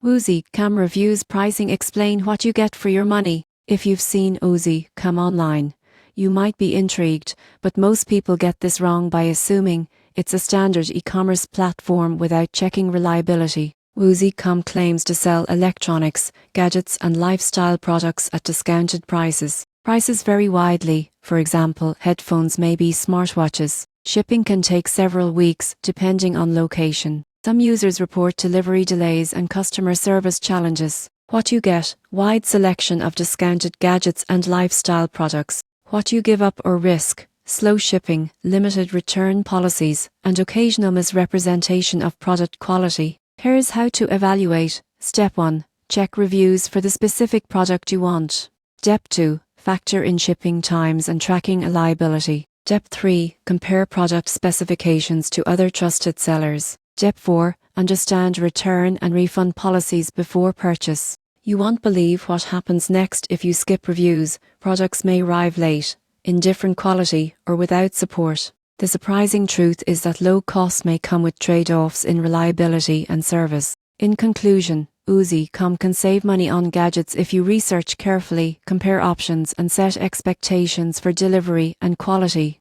Uoozeecom reviews pricing explain what you get for your money. If you've seen Uoozeecom online, you might be intrigued, but most people get this wrong by assuming it's a standard e-commerce platform without checking reliability. Uoozeecom claims to sell electronics, gadgets and lifestyle products at discounted prices. Prices vary widely. For example, headphones may be smartwatches. Shipping can take several weeks depending on location. Some users report delivery delays and customer service challenges. What you get: wide selection of discounted gadgets and lifestyle products. What you give up or risk: slow shipping, limited return policies, and occasional misrepresentation of product quality. Here's how to evaluate. Step 1. Check reviews for the specific product you want. Step 2. Factor in shipping times and tracking reliability. Step 3. Compare product specifications to other trusted sellers. Step 4. Understand return and refund policies before purchase. You won't believe what happens next if you skip reviews. Products may arrive late, in different quality, or without support. The surprising truth is that low costs may come with trade-offs in reliability and service. In conclusion, Uoozeecom can save money on gadgets if you research carefully, compare options, and set expectations for delivery and quality.